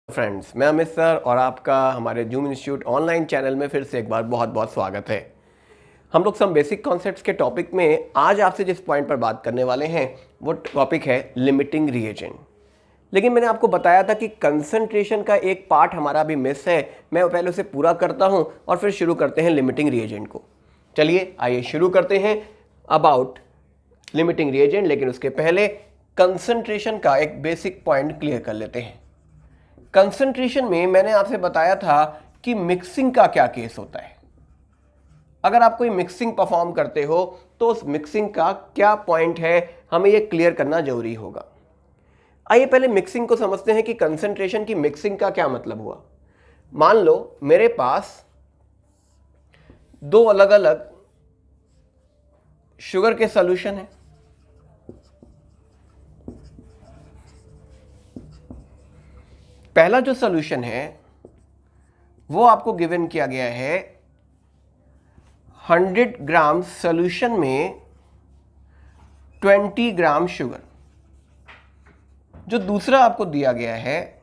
Friends, मैं Amit sir और आपका हमारे जूम इंस्टीट्यूट ऑनलाइन चैनल में फिर से एक बार बहुत बहुत स्वागत है। हम लोग सम बेसिक कॉन्सेप्ट्स के टॉपिक में आज आपसे जिस पॉइंट पर बात करने वाले हैं वो टॉपिक है लिमिटिंग रिएजेंट। लेकिन मैंने आपको बताया था कि कंसंट्रेशन का एक पार्ट हमारा भी मिस है। मैं पहले उसे पूरा करता हूं और फिर शुरू करते हैं लिमिटिंग रिएजेंट को। चलिए आइए शुरू करते हैं अबाउट लिमिटिंग रिएजेंट, लेकिन उसके पहले कंसंट्रेशन का एक बेसिक पॉइंट क्लियर कर लेते हैं। कंसंट्रेशन में मैंने आपसे बताया था कि मिक्सिंग का क्या केस होता है। अगर आप कोई मिक्सिंग परफॉर्म करते हो तो उस मिक्सिंग का क्या पॉइंट है, हमें यह क्लियर करना जरूरी होगा। आइए पहले मिक्सिंग को समझते हैं कि कंसंट्रेशन की मिक्सिंग का क्या मतलब हुआ। मान लो मेरे पास दो अलग अलग शुगर के सॉल्यूशन है। पहला जो सॉल्यूशन है वो आपको गिवन किया गया है 100 ग्राम सॉल्यूशन में 20 ग्राम शुगर। जो दूसरा आपको दिया गया है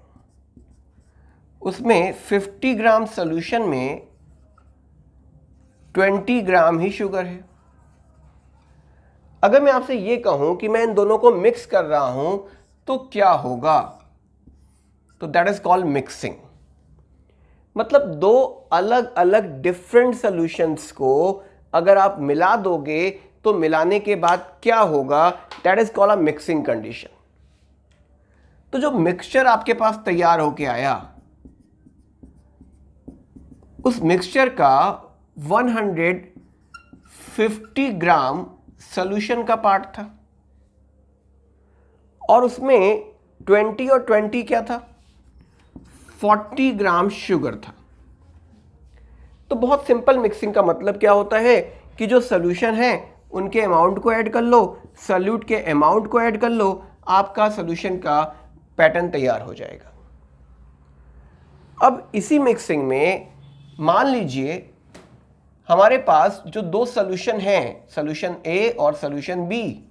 उसमें 50 ग्राम सॉल्यूशन में 20 ग्राम ही शुगर है। अगर मैं आपसे ये कहूं कि मैं इन दोनों को मिक्स कर रहा हूं तो क्या होगा, तो दैट इज कॉल्ड मिक्सिंग। मतलब दो अलग अलग डिफरेंट सॉल्यूशंस को अगर आप मिला दोगे तो मिलाने के बाद क्या होगा, that is called a mixing condition. तो जो मिक्सचर आपके पास तैयार होके आया उस मिक्सचर का 150 ग्राम सॉल्यूशन का पार्ट था और उसमें 20 और 20 क्या था, 40 ग्राम शुगर था। तो बहुत सिंपल मिक्सिंग का मतलब क्या होता है कि जो सॉल्यूशन है उनके अमाउंट को ऐड कर लो, सॉल्यूट के अमाउंट को ऐड कर लो, आपका सॉल्यूशन का पैटर्न तैयार हो जाएगा। अब इसी मिक्सिंग में मान लीजिए हमारे पास जो दो सॉल्यूशन हैं, सॉल्यूशन ए और सॉल्यूशन बी,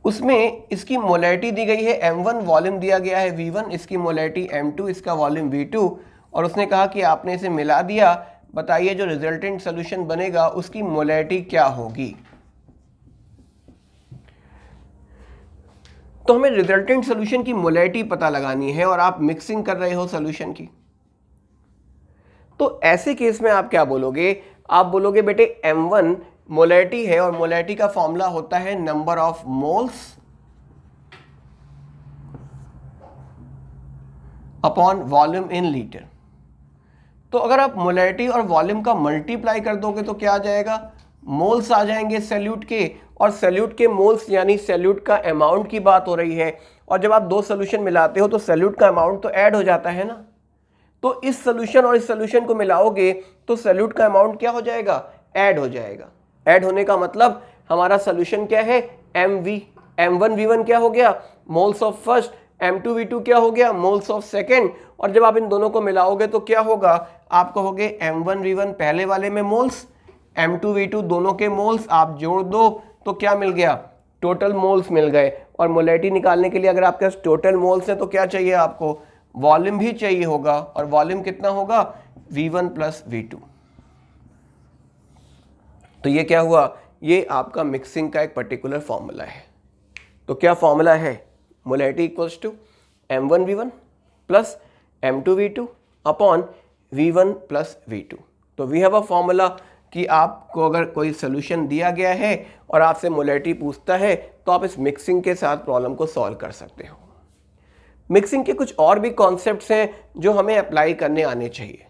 उसमें इसकी मोलैरिटी दी गई है m1, वॉल्यूम दिया गया है v1, इसकी मोलैरिटी m2, इसका वॉल्यूम v2, और उसने कहा कि आपने इसे मिला दिया, बताइए जो रिजल्टेंट सॉल्यूशन बनेगा उसकी मोलैरिटी क्या होगी। तो हमें रिजल्टेंट सॉल्यूशन की मोलैरिटी पता लगानी है और आप मिक्सिंग कर रहे हो सॉल्यूशन की। तो ऐसे केस में आप क्या बोलोगे, आप बोलोगे बेटे m1 मोलैरिटी है और मोलैरिटी का फॉर्मूला होता है number of moles upon volume in litre. तो अगर आप मोलैरिटी और वॉल्यूम का मल्टीप्लाई कर दोगे तो क्या आ जाएगा, मोल्स आ जाएंगे सैल्यूट के, और सैल्यूट के मोल्स यानी सैल्यूट का अमाउंट की बात हो रही है। और जब आप दो सोल्यूशन मिलाते हो तो सैल्यूट का अमाउंट तो ऐड हो जाता है ना। तो इस सोल्यूशन और इस सोल्यूशन को मिलाओगे तो सैल्यूट का अमाउंट क्या हो जाएगा, ऐड हो जाएगा। ऐड होने का मतलब हमारा सोल्यूशन क्या है, mv, m1 v1 क्या हो गया, moles of first, m2 v2 क्या हो गया, मोल्स ऑफ सेकेंड। और जब आप इन दोनों को मिलाओगे तो क्या होगा, आप कहोगे m1 v1 पहले वाले में मोल्स, m2 v2 दोनों के मोल्स, आप जोड़ दो तो क्या मिल गया, टोटल मोल्स मिल गए। और मोलैरिटी निकालने के लिए अगर आपके पास टोटल मोल्स हैं तो क्या चाहिए आपको, वॉल्यूम भी चाहिए होगा, और वॉल्यूम कितना होगा, v1 प्लस v2। तो ये क्या हुआ, ये आपका मिक्सिंग का एक पर्टिकुलर फॉर्मूला है। तो क्या फॉर्मूला है, molarity equals to m1 v1 plus m2 v2 upon v1 plus v2। तो वी हैव अ फॉर्मूला कि आपको अगर कोई सोल्यूशन दिया गया है और आपसे मोलैरिटी पूछता है तो आप इस मिक्सिंग के साथ प्रॉब्लम को सॉल्व कर सकते हो। मिक्सिंग के कुछ और भी कॉन्सेप्ट्स हैं जो हमें अप्लाई करने आने चाहिए,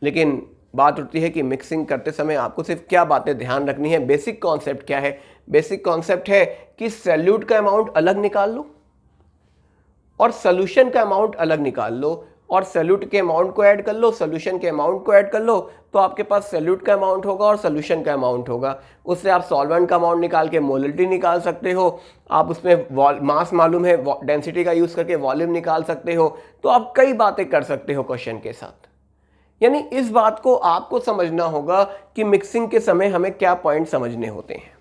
लेकिन बात उठती है कि मिक्सिंग करते समय आपको सिर्फ क्या बातें ध्यान रखनी है। बेसिक कॉन्सेप्ट क्या है, बेसिक कॉन्सेप्ट है कि सैल्यूट का अमाउंट अलग निकाल लो और सोल्यूशन का अमाउंट अलग निकाल लो, और सैल्यूट के अमाउंट को ऐड कर लो, सोल्यूशन के अमाउंट को ऐड कर लो, तो आपके पास सैल्यूट का अमाउंट होगा और सोल्यूशन का अमाउंट होगा। उससे आप सॉल्वेंट का अमाउंट निकाल के मोलैरिटी निकाल सकते हो, आप उसमें मास मालूम है डेंसिटी का यूज करके वॉल्यूम निकाल सकते हो। तो आप कई बातें कर सकते हो क्वेश्चन के साथ। यानी इस बात को आपको समझना होगा कि मिक्सिंग के समय हमें क्या पॉइंट समझने होते हैं।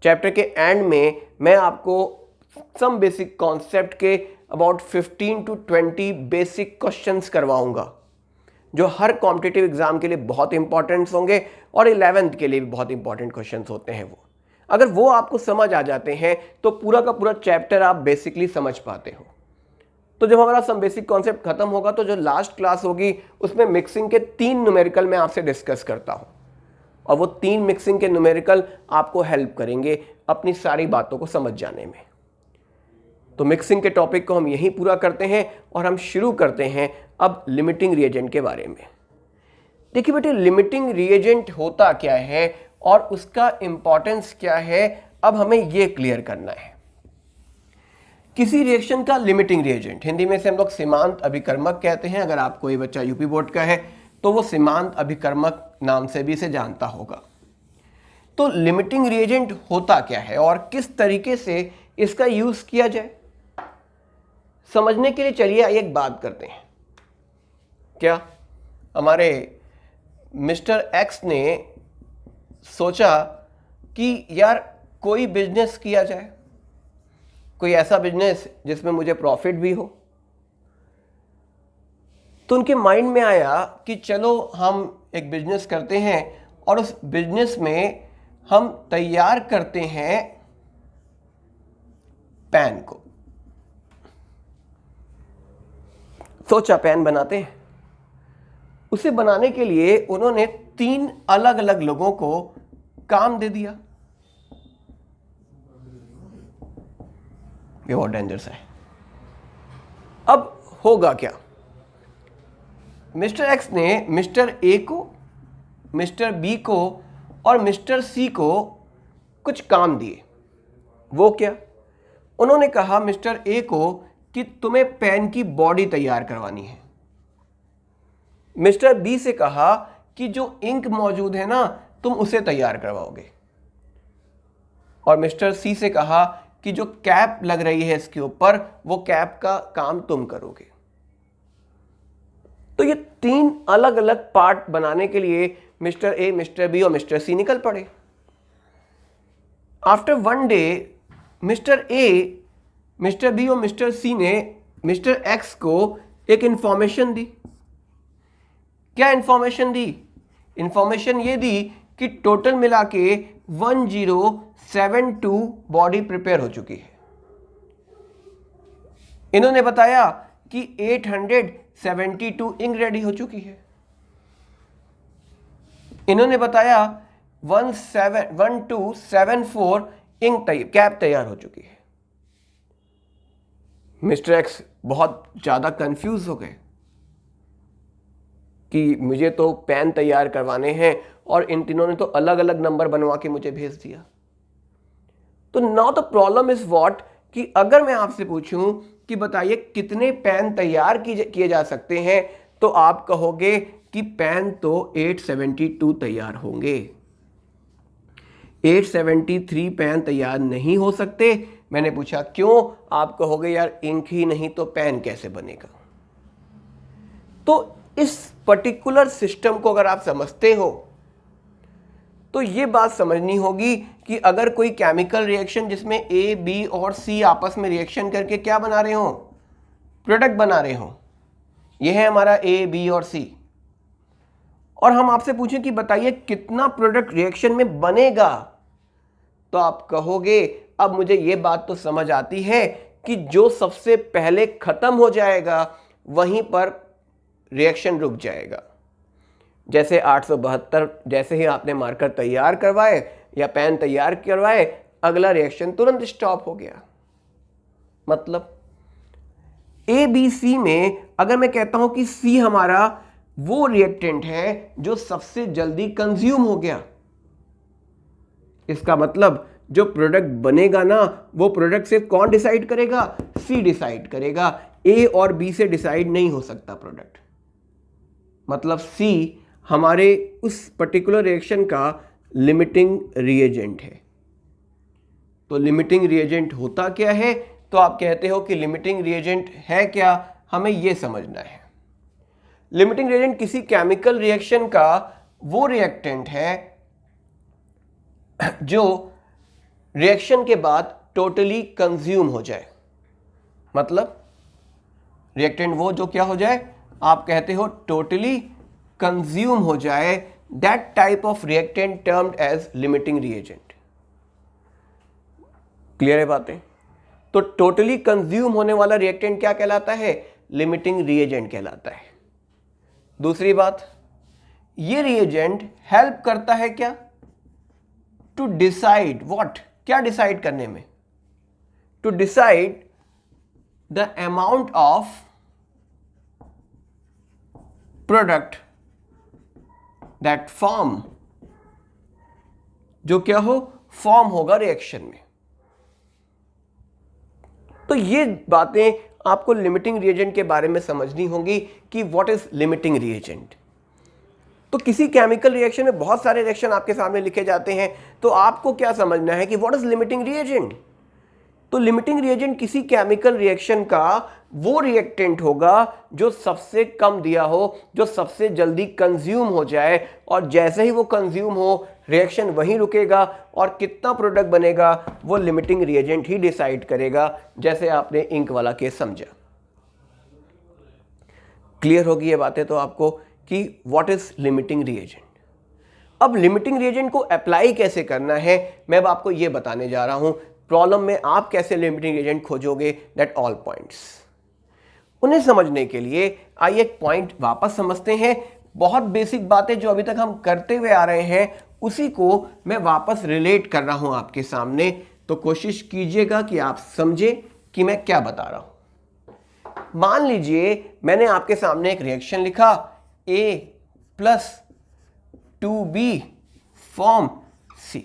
चैप्टर के एंड में मैं आपको सम बेसिक कॉन्सेप्ट के अबाउट 15 to 20 बेसिक क्वेश्चंस करवाऊंगा जो हर कॉम्पिटिटिव एग्जाम के लिए बहुत इंपॉर्टेंट होंगे और 11th के लिए भी बहुत इंपॉर्टेंट क्वेश्चंस होते हैं। वो अगर वो आपको समझ आ जाते हैं तो पूरा का पूरा चैप्टर आप बेसिकली समझ पाते हो। तो जब हमारा सम बेसिक कॉन्सेप्ट खत्म होगा तो जो लास्ट क्लास होगी उसमें मिक्सिंग के 3 न्यूमेरिकल मैं आपसे डिस्कस करता हूं और वो 3 मिक्सिंग के न्यूमेरिकल आपको हेल्प करेंगे अपनी सारी बातों को समझ जाने में। तो मिक्सिंग के टॉपिक को हम यहीं पूरा करते हैं और हम शुरू करते हैं अब लिमिटिंग रिएजेंट के बारे में। देखिए बेटे, लिमिटिंग रिएजेंट होता क्या है और उसका इंपॉर्टेंस क्या है, अब हमें यह क्लियर करना है। किसी रिएक्शन का लिमिटिंग रिएजेंट, हिंदी में से हम लोग सीमांत अभिकर्मक कहते हैं। अगर आप कोई बच्चा यूपी बोर्ड का है तो वो सीमांत अभिकर्मक नाम से भी इसे जानता होगा। तो लिमिटिंग रिएजेंट होता क्या है और किस तरीके से इसका यूज किया जाए, समझने के लिए चलिए एक बात करते हैं। क्या हमारे मिस्टर एक्स ने सोचा कि यार कोई बिजनेस किया जाए, कोई ऐसा बिजनेस जिसमें मुझे प्रॉफिट भी हो। तो उनके माइंड में आया कि चलो हम एक बिजनेस करते हैं और उस बिजनेस में हम तैयार करते हैं पेन को। सोचा पेन बनाते हैं। उसे बनाने के लिए उन्होंने 3 अलग अलग लोगों को काम दे दिया। ये बहुत डेंजरस है। अब होगा क्या, मिस्टर एक्स ने मिस्टर ए को, मिस्टर बी को और मिस्टर सी को कुछ काम दिए। वो क्या, उन्होंने कहा मिस्टर ए को कि तुम्हें पेन की बॉडी तैयार करवानी है। मिस्टर बी से कहा कि जो इंक मौजूद है ना तुम उसे तैयार करवाओगे। और मिस्टर सी से कहा कि जो कैप लग रही है इसके ऊपर वो कैप का काम तुम करोगे। तो ये 3 अलग अलग पार्ट बनाने के लिए मिस्टर ए, मिस्टर बी और मिस्टर सी निकल पड़े। After 1 day mister A, mister B और मिस्टर सी ने मिस्टर एक्स को एक इंफॉर्मेशन दी। क्या इंफॉर्मेशन दी? इंफॉर्मेशन ये दी कि टोटल मिला के 1072 बॉडी प्रिपेयर हो चुकी है। इन्होंने बताया कि 872 इंक रेडी हो चुकी है। इन्होंने बताया 1274 इंक कैप तैयार हो चुकी है। मिस्टर एक्स बहुत ज्यादा कंफ्यूज हो गए कि मुझे तो पेन तैयार करवाने हैं और इन तीनों ने तो अलग अलग नंबर बनवा के मुझे भेज दिया। तो now the problem is what, कि अगर मैं आपसे पूछूं कि बताइए कितने पेन तैयार किए जा सकते हैं, तो आप कहोगे कि पेन तो 872 तैयार होंगे। 873 पेन तैयार नहीं हो सकते। मैंने पूछा क्यों, आप कहोगे यार इंक ही नहीं तो पेन कैसे बनेगा। तो इस पर्टिकुलर सिस्टम को अगर आप समझते हो तो ये बात समझनी होगी कि अगर कोई केमिकल रिएक्शन जिसमें ए, बी और सी आपस में रिएक्शन करके क्या बना रहे हो, प्रोडक्ट बना रहे हो, ये है हमारा ए, बी और सी, और हम आपसे पूछें कि बताइए कितना प्रोडक्ट रिएक्शन में बनेगा, तो आप कहोगे अब मुझे ये बात तो समझ आती है कि जो सबसे पहले खत्म हो जाएगा वहीं पर रिएक्शन रुक जाएगा। जैसे 872 जैसे ही आपने मार्कर तैयार करवाए या पेन तैयार करवाए, अगला रिएक्शन तुरंत स्टॉप हो गया। मतलब ए, बी, सी में अगर मैं कहता हूं कि सी हमारा वो रिएक्टेंट है जो सबसे जल्दी कंज्यूम हो गया, इसका मतलब जो प्रोडक्ट बनेगा ना वो प्रोडक्ट से कौन डिसाइड करेगा, सी डिसाइड करेगा। ए और बी से डिसाइड नहीं हो सकता प्रोडक्ट। मतलब सी हमारे उस पर्टिकुलर रिएक्शन का लिमिटिंग रिएजेंट है। तो लिमिटिंग रिएजेंट होता क्या है, तो आप कहते हो कि लिमिटिंग रिएजेंट है क्या, हमें यह समझना है। लिमिटिंग रिएजेंट किसी केमिकल रिएक्शन का वो रिएक्टेंट है जो रिएक्शन के बाद टोटली कंज्यूम हो जाए, मतलब रिएक्टेंट वो जो क्या हो जाए, आप कहते हो टोटली कंज्यूम हो जाए, that type of reactant termed as limiting reagent. Clear है बातें? तो टोटली कंज्यूम होने वाला रिएक्टेंट क्या कहलाता है? लिमिटिंग रिएजेंट कहलाता है। दूसरी बात, ये रिएजेंट हेल्प करता है क्या? टू डिसाइड व्हाट, क्या डिसाइड करने में? To decide the amount of product that form, जो क्या हो, फॉर्म होगा रिएक्शन में। तो ये बातें आपको लिमिटिंग रिएजेंट के बारे में समझनी होंगी कि व्हाट इज लिमिटिंग रिएजेंट। तो किसी केमिकल रिएक्शन में बहुत सारे रिएक्शन आपके सामने लिखे जाते हैं, तो आपको क्या समझना है कि व्हाट इज लिमिटिंग रिएजेंट। तो लिमिटिंग रिएजेंट किसी केमिकल रिएक्शन का वो रिएक्टेंट होगा जो सबसे कम दिया हो, जो सबसे जल्दी कंज्यूम हो जाए, और जैसे ही वो कंज्यूम हो रिएक्शन वहीं रुकेगा, और कितना प्रोडक्ट बनेगा वो लिमिटिंग रिएजेंट ही डिसाइड करेगा, जैसे आपने इंक वाला केस समझा। क्लियर होगी ये बातें तो आपको कि व्हाट इज लिमिटिंग रिएजेंट। अब लिमिटिंग रिएजेंट को अप्लाई कैसे करना है मैं अब आपको ये बताने जा रहा हूं। प्रॉब्लम में आप कैसे लिमिटिंग रिएजेंट खोजोगे, दैट ऑल पॉइंट्स। उन्हें समझने के लिए आइए एक पॉइंट वापस समझते हैं। बहुत बेसिक बातें जो अभी तक हम करते हुए आ रहे हैं उसी को मैं वापस रिलेट कर रहा हूं आपके सामने, तो कोशिश कीजिएगा कि आप समझें कि मैं क्या बता रहा हूं। मान लीजिए मैंने आपके सामने एक रिएक्शन लिखा, A plus 2B form C।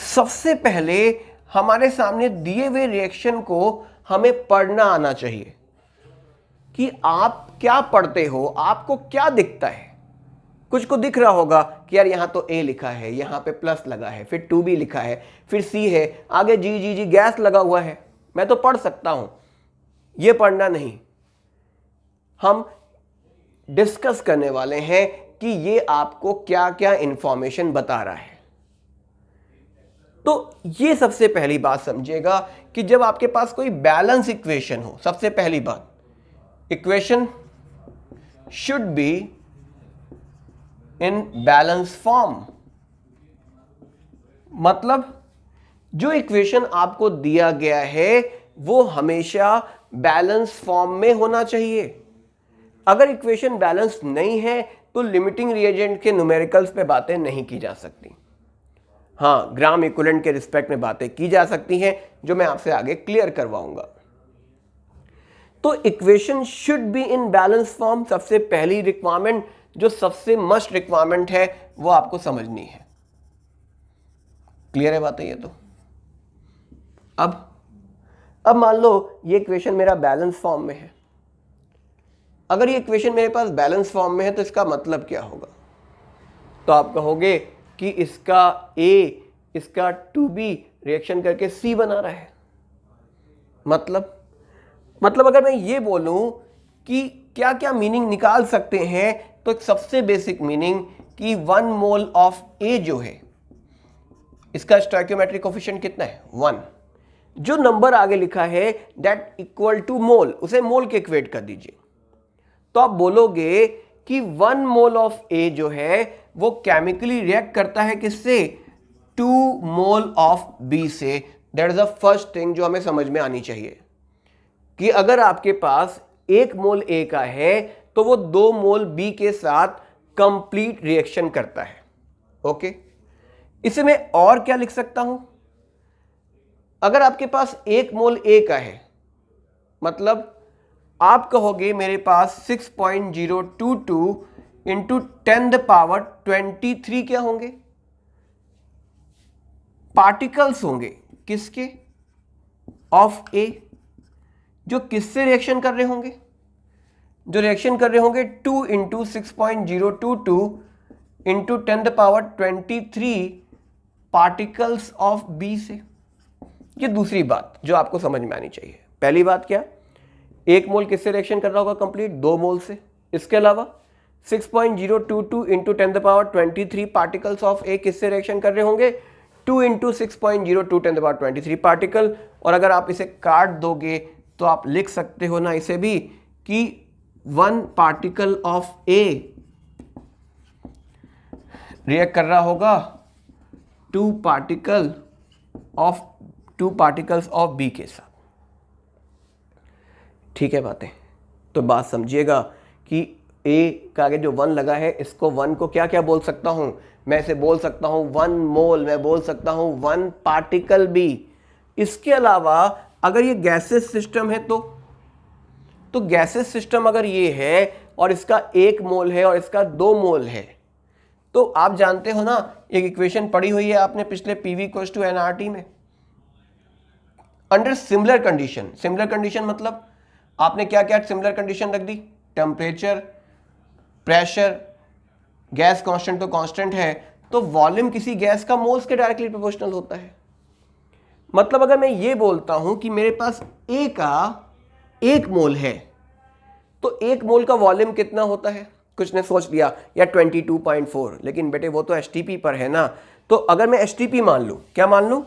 सबसे पहले हमारे सामने दिए हुए रिएक्शन को हमें पढ़ना आना चाहिए कि आप क्या पढ़ते हो, आपको क्या दिखता है। कुछ को दिख रहा होगा कि यार यहां तो A लिखा है, यहां पे प्लस लगा है, फिर 2B लिखा है, फिर C है, आगे G गैस लगा हुआ है, मैं तो पढ़ सकता हूं। ये पढ़ना नहीं, हम डिस्कस करने वाले हैं कि ये आपको क्या क्या इंफॉर्मेशन बता रहा है। तो ये सबसे पहली बात समझिएगा कि जब आपके पास कोई बैलेंस इक्वेशन हो, सबसे पहली बात, equation should be in balance form. मतलब जो इक्वेशन आपको दिया गया है वो हमेशा बैलेंस फॉर्म में होना चाहिए। अगर इक्वेशन बैलेंस नहीं है तो लिमिटिंग रिएजेंट के न्यूमेरिकल्स पे बातें नहीं की जा सकती। हाँ, ग्राम इक्विवेलेंट के रिस्पेक्ट में बातें की जा सकती हैं, जो मैं आपसे आगे क्लियर करवाऊंगा। तो equation should be in balance form, सबसे पहली रिक्वायरमेंट, जो सबसे मस्ट रिक्वायरमेंट है वो आपको समझनी है। क्लियर है बातें ये तो? अब मान लो ये इक्वेशन मेरा बैलेंस फॉर्म में है। अगर ये इक्वेशन मेरे पास बैलेंस फॉर्म में है तो इसका मतलब क्या होगा? तो आप कहोगे कि इसका A इसका 2B रिएक्शन करके C बना रहा है। मतलब अगर मैं ये बोलूं कि क्या क्या मीनिंग निकाल सकते हैं, तो एक सबसे बेसिक मीनिंग कि 1 मोल ऑफ A जो है, इसका स्टोइकियोमेट्रिक कोफिशिएंट कितना है? 1। जो नंबर आगे लिखा है दैट इक्वल टू मोल, उसे मोल के इक्वेट कर दीजिए। तो आप बोलोगे कि 1 मोल ऑफ A जो है वो केमिकली रिएक्ट करता है किससे? 2 मोल ऑफ B से। That is the first thing जो हमें समझ में आनी चाहिए कि अगर आपके पास 1 मोल A का है तो वो 2 मोल B के साथ कंप्लीट रिएक्शन करता है। ओके, इसे मैं और क्या लिख सकता हूं? अगर आपके पास 1 मोल A का है, मतलब आप कहोगे मेरे पास 6.022 इंटू 10⁻23 क्या होंगे? पार्टिकल्स होंगे किसके? ऑफ A, जो किससे रिएक्शन कर रहे होंगे? जो रिएक्शन कर रहे होंगे 2 into 6.022 into 10⁻23 particles of B से। ये दूसरी बात जो आपको समझ में आनी चाहिए। पहली बात क्या? 1 मोल किससे रिएक्शन कर रहा होगा कंप्लीट? 2 मोल से। इसके अलावा 6.022 इंटू 10⁻23 पार्टिकल्स ऑफ ए किससे रिएक्शन कर रहे होंगे? 2 इंटू 6.02 10⁻23 पार्टिकल। और अगर आप इसे काट दोगे तो आप लिख सकते हो ना इसे भी कि 1 पार्टिकल ऑफ ए रिएक्ट कर रहा होगा 2 पार्टिकल्स ऑफ बी के साथ। ठीक है बातें? तो बात समझिएगा कि ए का आगे जो 1 लगा है, इसको 1 को क्या क्या बोल सकता हूं? मैं इसे बोल सकता हूं 1 मोल, मैं बोल सकता हूं 1 पार्टिकल भी। इसके अलावा अगर ये गैसेस सिस्टम है तो गैसेस सिस्टम अगर ये है और इसका 1 मोल है और इसका 2 मोल है, तो आप जानते हो ना, एक इक्वेशन पढ़ी हुई है आपने पिछले PV = nRT में, under similar condition. Similar condition मतलब आपने क्या क्या सिमिलर कंडीशन रख दी? टेम्परेचर, प्रेशर, गैस कांस्टेंट तो कांस्टेंट है, तो वॉल्यूम किसी गैस का मोल्स के डायरेक्टली प्रोपोर्शनल होता है। मतलब अगर मैं ये बोलता हूं कि मेरे पास ए का 1 मोल है, तो 1 मोल का वॉल्यूम कितना होता है? कुछ ने सोच लिया या 22.4, लेकिन बेटे वो तो एचटीपी पर है ना। तो अगर मैं एचटीपी मान लूं, क्या मान लूं?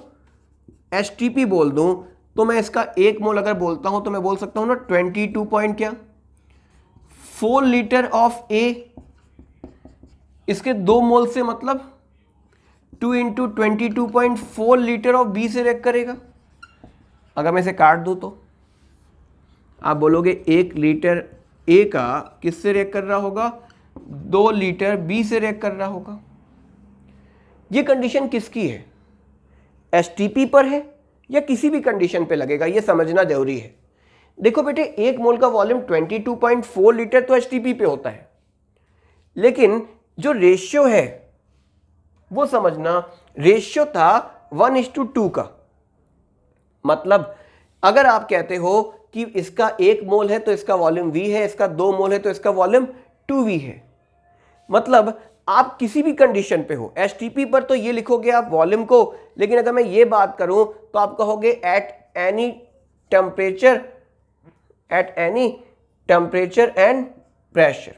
एचटीपी बोल दूं, तो मैं इसका 1 मोल अगर बोलता हूं तो मैं बोल सकता हूं ना 22.4 लीटर ऑफ ए। इसके 2 मोल से मतलब 2 इंटू 22.4 लीटर ऑफ बी से रिएक्ट करेगा। अगर मैं इसे काट दूं तो आप बोलोगे 1 लीटर ए का किससे रिएक्ट कर रहा होगा? 2 लीटर बी से रिएक्ट कर रहा होगा। ये कंडीशन किसकी है? एचटीपी पर है या किसी भी कंडीशन पे लगेगा, ये समझना जरूरी है। देखो बेटे, 1 मोल का वॉल्यूम 22.4 लीटर तो एचटीपी पे होता है, लेकिन जो रेशियो है वो समझना, रेशियो था 1:2 का। मतलब अगर आप कहते हो कि इसका 1 मोल है तो इसका वॉल्यूम V है, इसका 2 मोल है तो इसका वॉल्यूम 2V है, मतलब आप किसी भी कंडीशन पे हो, एचटीपी पर तो ये लिखोगे आप वॉल्यूम को, लेकिन अगर मैं ये बात करूं तो आप कहोगे at any temperature and pressure.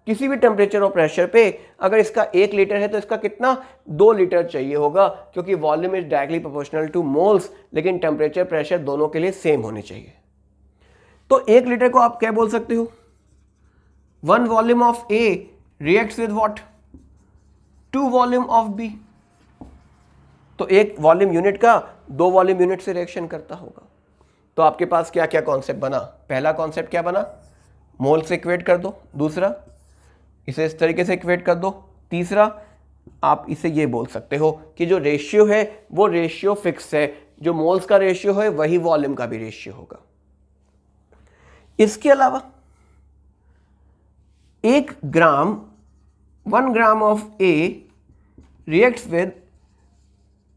किसी भी टेम्परेचर और प्रेशर पे अगर इसका 1 लीटर है तो इसका कितना? 2 लीटर चाहिए होगा, क्योंकि volume is directly proportional two moles, लेकिन टेम्परेचर प्रेशर दोनों के लिए सेम होने चाहिए। तो 1 लीटर को आप क्या बोल सकते हो? 1 volume of A reacts with what? 2 volume of B. तो 1 वॉल्यूम यूनिट का 2 वॉल्यूम यूनिट से रिएक्शन करता होगा। तो आपके पास क्या क्या कॉन्सेप्ट बना? पहला कॉन्सेप्ट क्या बना? मोल से इक्वेट कर दो। दूसरा, इसे इस तरीके से इक्वेट कर दो। तीसरा, आप इसे ये बोल सकते हो कि जो रेशियो है वो रेशियो फिक्स है, जो मोल्स का रेशियो है वही वॉल्यूम का भी रेशियो होगा। इसके अलावा 1 gram of A reacts with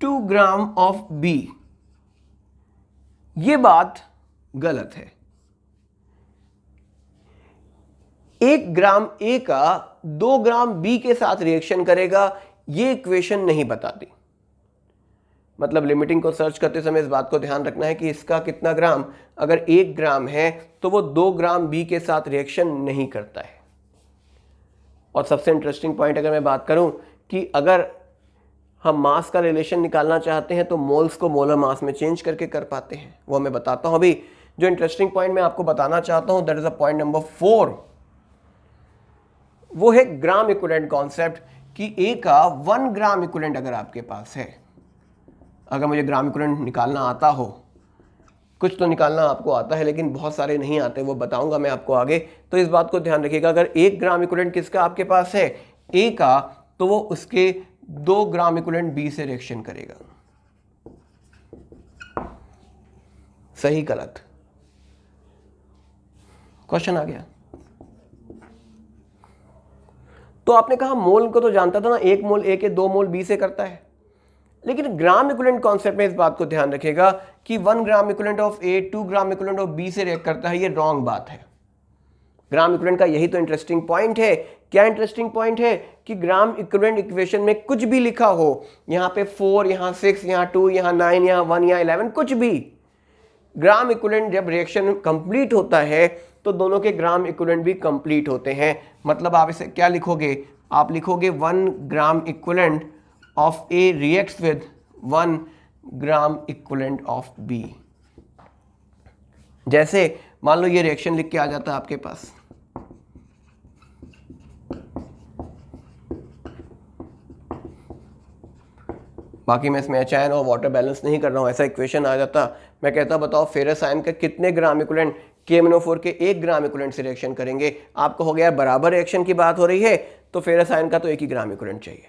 2 gram of B, ये बात गलत है। 1 ग्राम ए का 2 ग्राम बी के साथ रिएक्शन करेगा, ये इक्वेशन नहीं बताती। मतलब लिमिटिंग को सर्च करते समय इस बात को ध्यान रखना है कि इसका कितना ग्राम, अगर 1 ग्राम है तो वो 2 ग्राम बी के साथ रिएक्शन नहीं करता है। और सबसे इंटरेस्टिंग पॉइंट अगर मैं बात करूं कि अगर हम मास का रिलेशन निकालना चाहते हैं तो मोल्स को मोलर मास में चेंज करके कर पाते हैं, वो मैं बताता हूं। अभी जो इंटरेस्टिंग पॉइंट मैं आपको बताना चाहता हूं, that is a point number 4, वो है ग्राम इक्विवेलेंट कॉन्सेप्ट कि ए का 1 ग्राम इक्विवेलेंट अगर आपके पास है, अगर मुझे ग्राम इक्विवेलेंट निकालना आता हो, कुछ तो निकालना आपको आता है लेकिन बहुत सारे नहीं आते, वो बताऊंगा मैं आपको आगे। तो इस बात को ध्यान रखिएगा, अगर 1 ग्राम इक्विवेलेंट किसका आपके पास है? ए का, तो वो उसके 2 ग्राम इक्विवेलेंट बी से रिएक्शन करेगा। सही गलत? क्वेश्चन आ गया। तो आपने कहा मोल को तो जानता था ना, 1 मोल ए के 2 मोल बी से करता है, लेकिन ग्राम इक्विवेलेंट कॉन्सेप्ट में इस बात को ध्यान रखिएगा कि 1 gram equivalent of A 2 gram equivalent of B से रिएक्ट करता है, ये रॉन्ग बात है। ग्राम इक्विवेलेंट का यही तो इंटरेस्टिंग पॉइंट है। क्या इंटरेस्टिंग पॉइंट है? कि ग्राम इक्विवेलेंट इक्वेशन में कुछ भी लिखा हो, यहां पे 4, यहां 6, यहां 2, यहां 9, यहां 1, यहां 11, कुछ भी, ग्राम इक्विवेलेंट जब रिएक्शन कंप्लीट होता है तो दोनों के ग्राम इक्विवेलेंट भी कंप्लीट होते हैं। मतलब आप इसे क्या लिखोगे, आप लिखोगे 1 gram equivalent of A reacts with 1 gram equivalent of B. जैसे मान लो ये रिएक्शन लिख के आ जाता है आपके पास, बाकी मैं इसमें एच आयन और वाटर बैलेंस नहीं कर रहा हूँ, ऐसा इक्वेशन आ जाता, मैं कहता बताओ फेरस आयन का कितने ग्राम इक्विवेलेंट KMnO4 के 1 ग्राम इक्विवेलेंट से रिएक्शन करेंगे। आपको हो गया बराबर रिएक्शन की बात हो रही है तो फेरस आयन का तो 1 ही ग्राम इक्विवेलेंट चाहिए।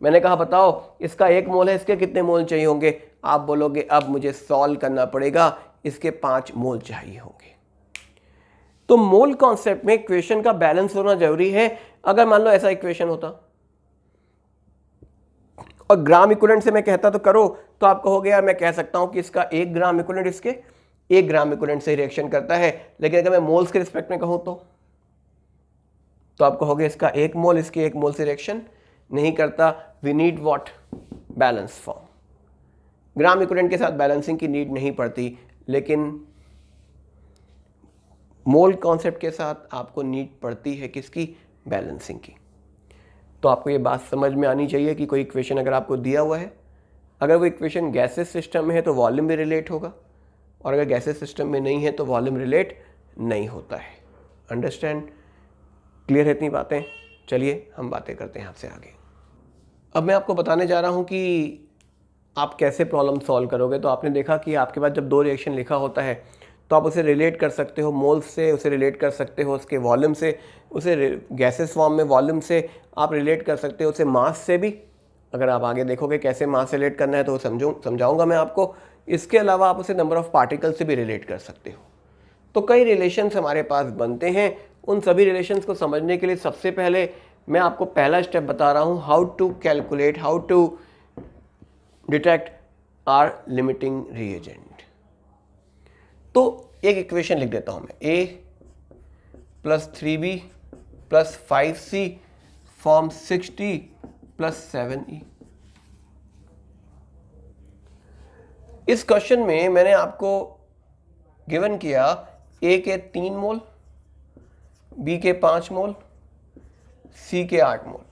मैंने कहा बताओ इसका 1 मोल है, इसके कितने मोल चाहिए होंगे, आप बोलोगे अब मुझे सॉल्व करना पड़ेगा, इसके 5 मोल चाहिए होंगे। तो मोल कॉन्सेप्ट में इक्वेशन का बैलेंस होना जरूरी है। अगर मान लो ऐसा इक्वेशन होता और ग्राम इक्विवेलेंट से मैं कहता तो करो, तो आप कहोगे यार मैं कह सकता हूं कि इसका 1 ग्राम इक्विवेलेंट इसके 1 ग्राम इक्विवेलेंट से रिएक्शन करता है, लेकिन अगर मैं मोल्स के रिस्पेक्ट में कहूं तो आप कहोगे इसका 1 मोल इसके 1 मोल से रिएक्शन नहीं करता। We need what, balance form. Gram equivalent के साथ बैलेंसिंग की नीड नहीं पड़ती, लेकिन मोल कॉन्सेप्ट के साथ आपको नीड पड़ती है किसकी, बैलेंसिंग की। तो आपको ये बात समझ में आनी चाहिए कि कोई इक्वेशन अगर आपको दिया हुआ है, अगर वो इक्वेशन गैसेस सिस्टम में है तो वॉल्यूम भी रिलेट होगा, और अगर गैसेस सिस्टम में नहीं है तो वॉल्यूम रिलेट नहीं होता है। अंडरस्टैंड, क्लियर है इतनी बातें? चलिए हम बातें करते हैं आपसे आगे। अब मैं आपको बताने जा रहा हूँ कि आप कैसे प्रॉब्लम सॉल्व करोगे। तो आपने देखा कि आपके पास जब 2 रिएक्शन लिखा होता है तो आप उसे रिलेट कर सकते हो मोल्स से, उसे रिलेट कर सकते हो उसके वॉल्यूम से, उसे गैसेस फॉर्म में वॉल्यूम से आप रिलेट कर सकते हो, उसे मास से भी। अगर आप आगे देखोगे कैसे मास रिलेट करना है तो समझाऊंगा मैं आपको। इसके अलावा आप उसे नंबर ऑफ पार्टिकल से भी रिलेट कर सकते हो। तो कई रिलेशंस हमारे पास बनते हैं। उन सभी रिलेशंस को समझने के लिए सबसे पहले मैं आपको पहला स्टेप बता रहा हूँ, how to calculate, how to detect our limiting reagent. तो एक इक्वेशन लिख देता हूं मैं, a + 3b + 5c form 6d + 7e। इस क्वेश्चन में मैंने आपको गिवन किया a के 3 मोल, b के 5 मोल, c के 8 मोल।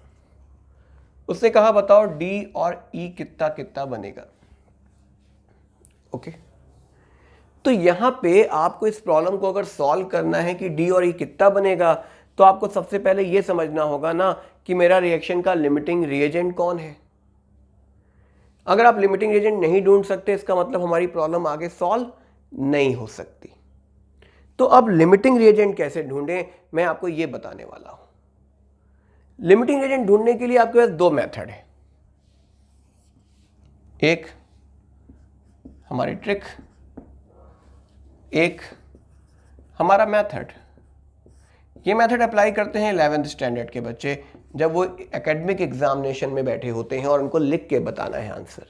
उससे कहा बताओ d और e कितना कितना बनेगा। ओके, तो यहां पे आपको इस प्रॉब्लम को अगर सॉल्व करना है कि d और e कितना बनेगा, तो आपको सबसे पहले यह समझना होगा ना कि मेरा रिएक्शन का लिमिटिंग रिएजेंट कौन है। अगर आप लिमिटिंग रिएजेंट नहीं ढूंढ सकते, इसका मतलब हमारी प्रॉब्लम आगे सॉल्व नहीं हो सकती। तो अब लिमिटिंग रिएजेंट कैसे ढूंढें, मैं आपको यह बताने वाला हूं। लिमिटिंग रिएजेंट ढूंढने के लिए आपके पास 2 मेथड है। एक हमारी ट्रिक, एक हमारा मेथड। ये मेथड अप्लाई करते हैं 11th स्टैंडर्ड के बच्चे, जब वो एकेडमिक एग्जामिनेशन में बैठे होते हैं और उनको लिख के बताना है आंसर।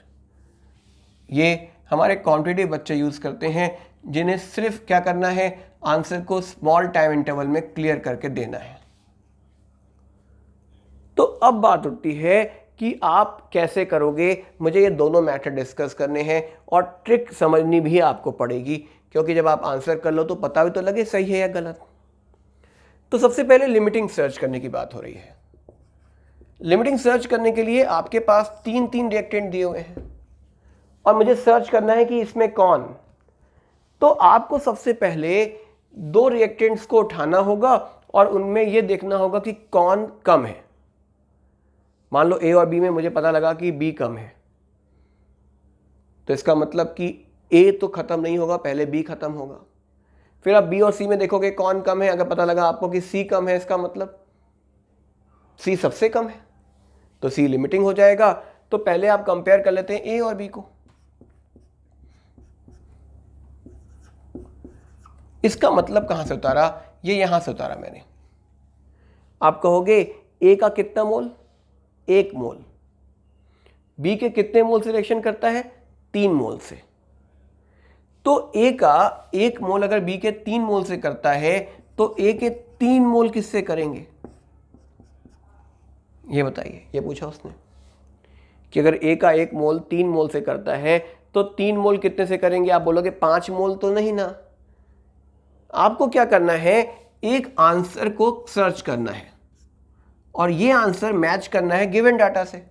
ये हमारे क्वांटिटेटिव बच्चे यूज करते हैं, जिन्हें सिर्फ क्या करना है, आंसर को स्मॉल टाइम इंटरवल में क्लियर करके देना है। तो अब बात उठती है कि आप कैसे करोगे। मुझे ये दोनों मेथड डिस्कस करने हैं और ट्रिक समझनी भी आपको पड़ेगी, क्योंकि जब आप आंसर कर लो तो पता भी तो लगे सही है या गलत। तो सबसे पहले लिमिटिंग सर्च करने की बात हो रही है। लिमिटिंग सर्च करने के लिए आपके पास 3 रिएक्टेंट दिए हुए हैं और मुझे सर्च करना है कि इसमें कौन। तो आपको सबसे पहले 2 रिएक्टेंट्स को उठाना होगा और उनमें यह देखना होगा कि कौन कम है। मान लो A और B में मुझे पता लगा कि B कम है, तो इसका मतलब कि A तो खत्म नहीं होगा, पहले B खत्म होगा। फिर आप B और C में देखोगे कौन कम है। अगर पता लगा आपको कि C कम है, इसका मतलब C सबसे कम है, तो C लिमिटिंग हो जाएगा। तो पहले आप कंपेयर कर लेते हैं A और B को। इसका मतलब कहां से उतारा, ये यहां से उतारा मैंने। आप कहोगे A का कितना मोल, 1 मोल। B के कितने मोल से रिएक्शन करता है, 3 मोल से। तो A का 1 मोल अगर B के 3 मोल से करता है, तो A के 3 मोल किससे करेंगे, ये बताइए। ये पूछा उसने कि अगर A का 1 मोल 3 मोल से करता है तो 3 मोल कितने से करेंगे। आप बोलोगे 5 मोल तो नहीं ना, आपको क्या करना है, एक आंसर को सर्च करना है और ये आंसर मैच करना है गिवन डाटा से।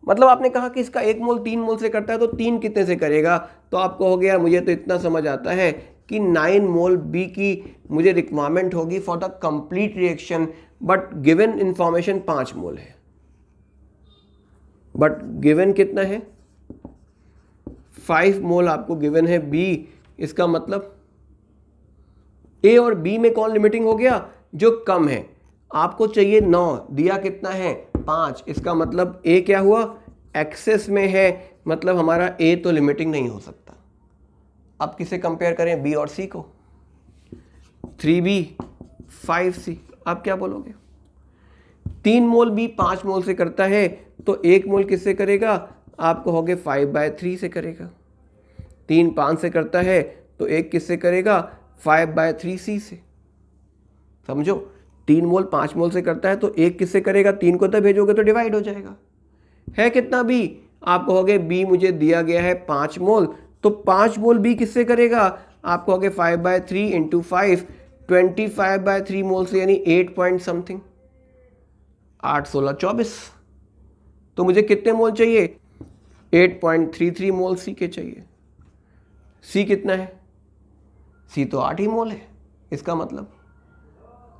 मतलब आपने कहा कि इसका 1 मोल 3 मोल से करता है तो 3 कितने से करेगा, तो आपको हो गया मुझे तो इतना समझ आता है कि 9 मोल बी की मुझे रिक्वायरमेंट होगी for the complete reaction, but given information 5 मोल है, बट गिवन कितना है 5 मोल आपको गिवन है बी। इसका मतलब ए और बी में कौन लिमिटिंग हो गया, जो कम है। आपको चाहिए 9, दिया कितना है 5, इसका मतलब ए क्या हुआ एक्सेस में है, मतलब हमारा ए तो लिमिटिंग नहीं हो सकता। अब किसे कंपेयर करें, बी और सी को, 3b 5c। आप क्या बोलोगे, 3 मोल बी 5 मोल से करता है तो 1 मोल किससे करेगा, आपको हो गए 5/3 से करेगा। 3 5 से करता है तो 1 किससे करेगा 5/3c से। समझो, 3 मोल 5 मोल से करता है तो 1 किससे करेगा, 3 को तो भेजोगे तो डिवाइड हो जाएगा। है कितना बी, आपको हो गए बी मुझे दिया गया है 5 मोल, तो 5 मोल बी किससे करेगा, आपको हो गए 5/3 इंटू 5 25/3 मोल से, यानी 8 पॉइंट समथिंग, 8 16 24। तो मुझे कितने मोल चाहिए, 8.33 मोल सी के चाहिए। सी कितना है, सी तो 8 ही मोल है। इसका मतलब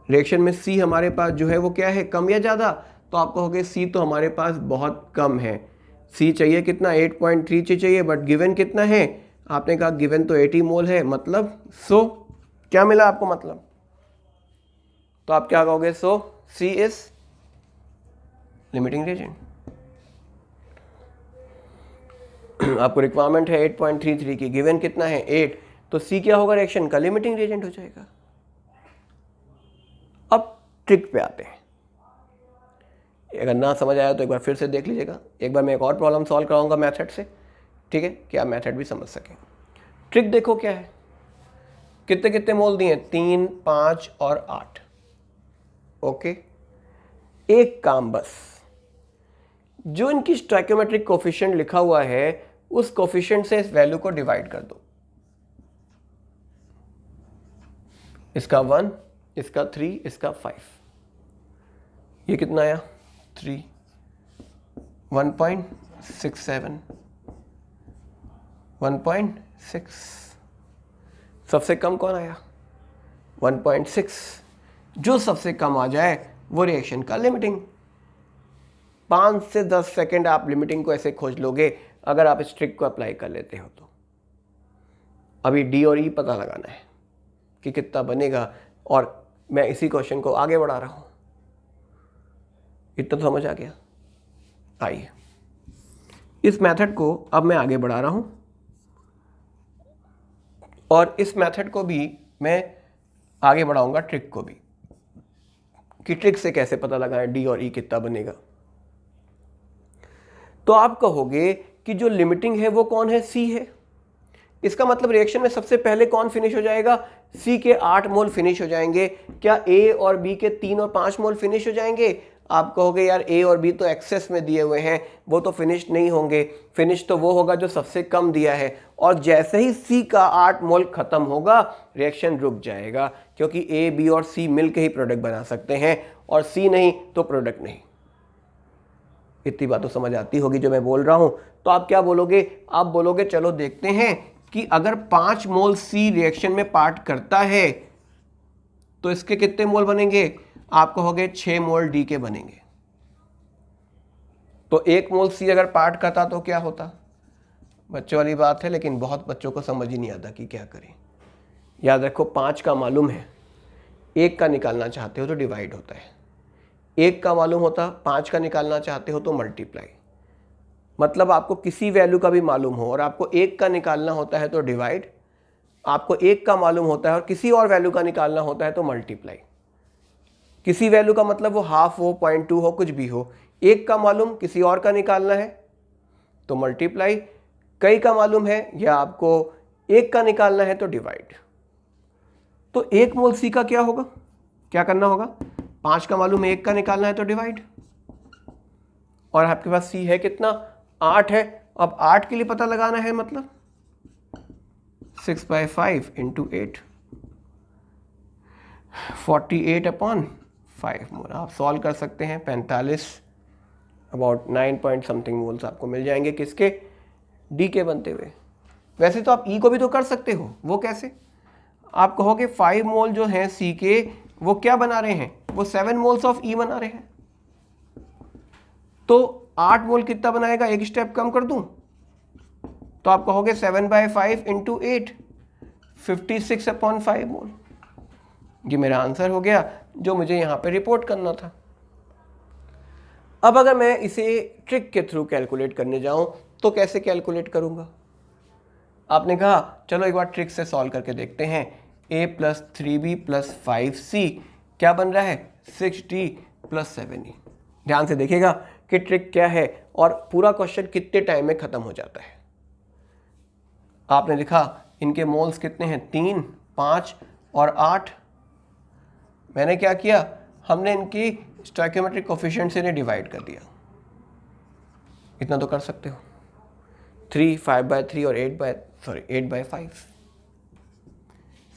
रिएक्शन में सी हमारे पास जो है वो क्या है, कम या ज़्यादा, तो आपको हो गया सी तो हमारे पास बहुत कम है। सी चाहिए कितना 8.3 चाहिए, बट गिवन कितना है, आपने कहा गिवन तो 80 मोल है, मतलब सो क्या मिला आपको, मतलब तो आप क्या कहोगे, सो सी इज लिमिटिंग रिएजेंट। आपको रिक्वायरमेंट है 8.33 की, गिवन कितना है 8, तो सी क्या होगा रिएक्शन का, लिमिटिंग रिएजेंट हो जाएगा। अब ट्रिक पे आते हैं, अगर ना समझ आया तो एक बार फिर से देख लीजिएगा। एक बार मैं एक और प्रॉब्लम सॉल्व कराऊंगा मेथड से, ठीक है, कि आप मेथड भी समझ सकें। ट्रिक देखो क्या है, कितने कितने मोल दिए, 3 5 और 8। ओके, एक काम बस, जो इनकी स्टोइकियोमेट्रिक कोफिशिएंट लिखा हुआ है उस कोफिशिएंट से इस वैल्यू को डिवाइड कर दो। इसका 1, इसका 3, इसका 5, ये कितना आया 3, 1.67, 1.6। सबसे कम कौन आया 1.6। जो सबसे कम आ जाए वो रिएक्शन का लिमिटिंग। 5 से 10 सेकेंड आप लिमिटिंग को ऐसे खोज लोगे अगर आप इस ट्रिक को अप्लाई कर लेते हो तो। अभी डी और ई पता लगाना है कि कितना बनेगा, और मैं इसी क्वेश्चन को आगे बढ़ा रहा हूं। इतना तो समझ आ गया। आइए इस मेथड को अब मैं आगे बढ़ा रहा हूं, और इस मेथड को भी मैं आगे बढ़ाऊंगा ट्रिक को भी, कि ट्रिक से कैसे पता लगाएं डी और ई कितना बनेगा। तो आप कहोगे कि जो लिमिटिंग है वो कौन है, सी है। इसका मतलब रिएक्शन में सबसे पहले कौन फिनिश हो जाएगा, सी के 8 मोल फिनिश हो जाएंगे। क्या ए और बी के 3 और 5 मोल फिनिश हो जाएंगे। आप कहोगे यार ए और बी तो एक्सेस में दिए हुए हैं, वो तो फिनिश नहीं होंगे। फिनिश तो वो होगा जो सबसे कम दिया है, और जैसे ही सी का 8 मोल खत्म होगा रिएक्शन रुक जाएगा, क्योंकि ए बी और सी मिलकर ही प्रोडक्ट बना सकते हैं, और सी नहीं तो प्रोडक्ट नहीं। इतनी बात तो समझ आती होगी जो मैं बोल रहा हूं। तो आप क्या बोलोगे, आप बोलोगे चलो देखते हैं कि अगर 5 मोल सी रिएक्शन में पार्ट करता है तो इसके कितने मोल बनेंगे, आप कहोगे 6 मोल डी के बनेंगे। तो 1 मोल सी अगर पार्ट करता तो क्या होता, बच्चों वाली बात है, लेकिन बहुत बच्चों को समझ ही नहीं आता कि क्या करें। याद रखो 5 का मालूम है, 1 का निकालना चाहते हो तो डिवाइड होता है। 1 का मालूम होता, 5 का निकालना चाहते हो तो मल्टीप्लाई। मतलब आपको किसी वैल्यू का भी मालूम हो और आपको 1 का निकालना होता है तो डिवाइड, आपको 1 का मालूम होता है और किसी और वैल्यू का निकालना होता है तो मल्टीप्लाई। किसी वैल्यू का मतलब वो हाफ हो, 0.2 हो, कुछ भी हो। 1 का मालूम किसी और का निकालना है तो मल्टीप्लाई, कई का मालूम है या आपको 1 का निकालना है तो डिवाइड। तो 1 मोल सी का क्या होगा, क्या करना होगा, 5 का मालूम है, 1 का निकालना है तो डिवाइड, और आपके पास सी है कितना 8 है। अब 8 के लिए पता लगाना है, मतलब 6/5 इंटू 8, 48/5 मोल। आप सॉल्व कर सकते हैं, 45 अबाउट 9 पॉइंट समथिंग मोल्स आपको मिल जाएंगे किसके, डी के बनते हुए। वैसे तो आप ई को भी तो कर सकते हो, वो कैसे, आप कहोगे 5 मोल जो हैं सी के वो क्या बना रहे हैं, वो 7 मोल्स ऑफ ई बना रहे हैं, तो 8 मोल कितना बनाएगा, एक स्टेप कम कर दूं तो आप कहोगे 7/5 इंटू 8 56/5 मोल। ये मेरा आंसर हो गया जो मुझे यहां पे रिपोर्ट करना था। अब अगर मैं इसे ट्रिक के थ्रू कैलकुलेट करने जाऊं तो कैसे कैलकुलेट करूंगा। आपने कहा चलो एक बार ट्रिक से सॉल्व करके देखते हैं। a + 3b + 5c क्या बन रहा है, 6d + 7e। ध्यान से देखिएगा कि ट्रिक क्या है और पूरा क्वेश्चन कितने टाइम में खत्म हो जाता है। आपने लिखा इनके मोल्स कितने हैं, 3, 5 और 8। मैंने क्या किया, हमने इनकी स्टोइकियोमेट्रिक कोफिशिएंट से इन्हें डिवाइड कर दिया। इतना तो कर सकते हो, 3, 5/3 और 8/5।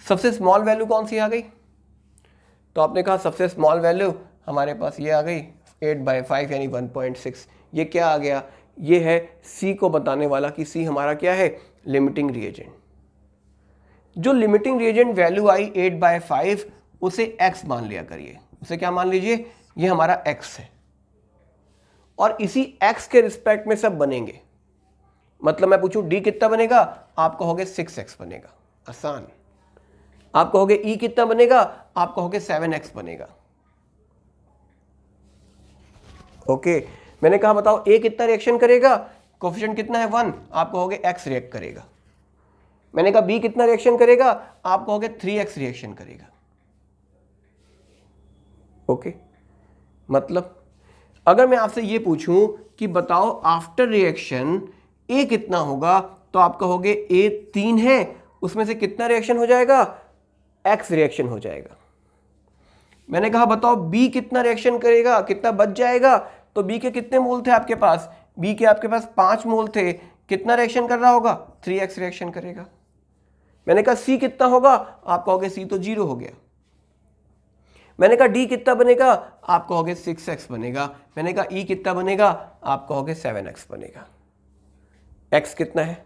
सबसे स्मॉल वैल्यू कौन सी आ गई, तो आपने कहा सबसे स्मॉल वैल्यू हमारे पास ये आ गई 8/5 यानी 1.6। ये क्या आ गया, ये है सी को बताने वाला कि सी हमारा क्या है, लिमिटिंग रिएजेंट। जो लिमिटिंग रिएजेंट वैल्यू आई 8/5 उसे x मान लिया करिए, उसे क्या मान लीजिए, ये हमारा x है और इसी x के रिस्पेक्ट में सब बनेंगे। मतलब मैं पूछूं d कितना बनेगा, आप कहोगे 6x बनेगा, आसान। आप कहोगे e कितना बनेगा, आप कहोगे 7x बनेगा। ओके, मैंने कहा बताओ a कितना रिएक्शन करेगा, कोफिशिएंट कितना है 1, आप कहोगे x रिएक्ट करेगा। मैंने कहा b कितना रिएक्शन करेगा, आप कहोगे 3x रिएक्शन करेगा। ओके, मतलब अगर मैं आपसे ये पूछूं कि बताओ आफ्टर रिएक्शन a कितना होगा, तो आप कहोगे a 3 है, उसमें से कितना रिएक्शन हो जाएगा, x रिएक्शन हो जाएगा। मैंने कहा बताओ b कितना रिएक्शन करेगा, कितना बच जाएगा, तो b के कितने मोल थे आपके पास, b के आपके पास 5 मोल थे, कितना रिएक्शन कर रहा होगा, 3x रिएक्शन करेगा। मैंने कहा c कितना होगा, आप कहोगे c तो 0 हो गया। मैंने कहा d कितना बनेगा, आप कहोगे 6x बनेगा। मैंने कहा e कितना बनेगा, आप कहोगे 7x बनेगा। x कितना है,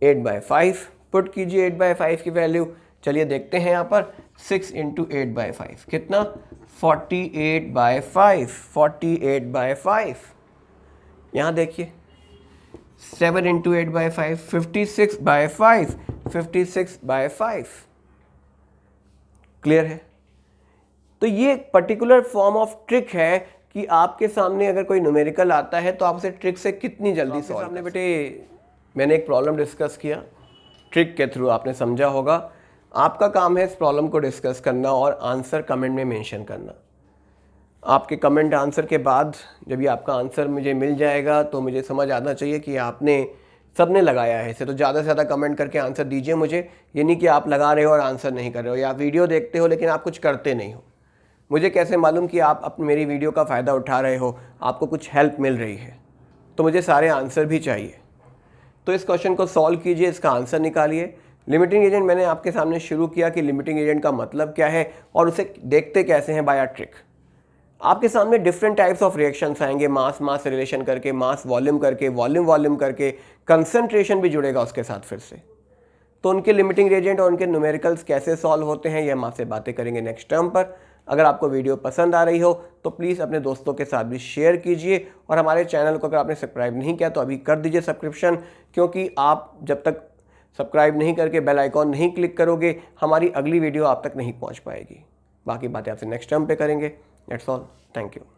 8/5। पुट कीजिए 8/5 की वैल्यू। चलिए देखते हैं यहाँ पर 6 × 8/5 कितना, 48/5। 48/5 यहाँ देखिए, 7 × 8/5 56/5। 56/5 क्लियर है। तो ये एक पर्टिकुलर फॉर्म ऑफ ट्रिक है कि आपके सामने अगर कोई न्यूमेरिकल आता है तो आप उसे ट्रिक से कितनी जल्दी सॉल्व कर सकते हैं। बेटे मैंने एक प्रॉब्लम डिस्कस किया, ट्रिक के थ्रू आपने समझा होगा। आपका काम है इस प्रॉब्लम को डिस्कस करना और आंसर कमेंट में मेंशन करना। आपके कमेंट आंसर के बाद जब ये आपका आंसर मुझे मिल जाएगा तो मुझे समझ आना चाहिए कि आपने सबने लगाया है इसे। तो ज़्यादा से ज़्यादा कमेंट करके आंसर दीजिए मुझे, ये नहीं कि आप लगा रहे हो और आंसर नहीं कर रहे हो, या आप वीडियो देखते हो लेकिन आप कुछ करते नहीं हो। मुझे कैसे मालूम कि आप अपनी मेरी वीडियो का फ़ायदा उठा रहे हो, आपको कुछ हेल्प मिल रही है। तो मुझे सारे आंसर भी चाहिए। तो इस क्वेश्चन को सॉल्व कीजिए, इसका आंसर निकालिए। लिमिटिंग एजेंट मैंने आपके सामने शुरू किया कि लिमिटिंग एजेंट का मतलब क्या है और उसे देखते कैसे हैं बाय अ ट्रिक। आपके सामने डिफरेंट टाइप्स ऑफ रिएक्शंस आएंगे, मास मास से रिलेशन करके, मास वॉल्यूम करके, वॉल्यूम वॉल्यूम करके, कंसंट्रेशन भी जुड़ेगा उसके साथ फिर से। तो उनके लिमिटिंग एजेंट और उनके न्यूमेरिकल्स कैसे सॉल्व होते हैं ये हम आपसे बातें करेंगे नेक्स्ट टर्म पर। अगर आपको वीडियो पसंद आ रही हो तो प्लीज़ अपने दोस्तों के साथ भी शेयर कीजिए और हमारे चैनल को अगर आपने सब्सक्राइब नहीं किया तो अभी कर दीजिए सब्सक्रिप्शन, क्योंकि आप जब तक सब्सक्राइब नहीं करके बेल आइकॉन नहीं क्लिक करोगे हमारी अगली वीडियो आप तक नहीं पहुंच पाएगी। बाकी बातें आपसे नेक्स्ट टर्म पे करेंगे। That's all, thank you.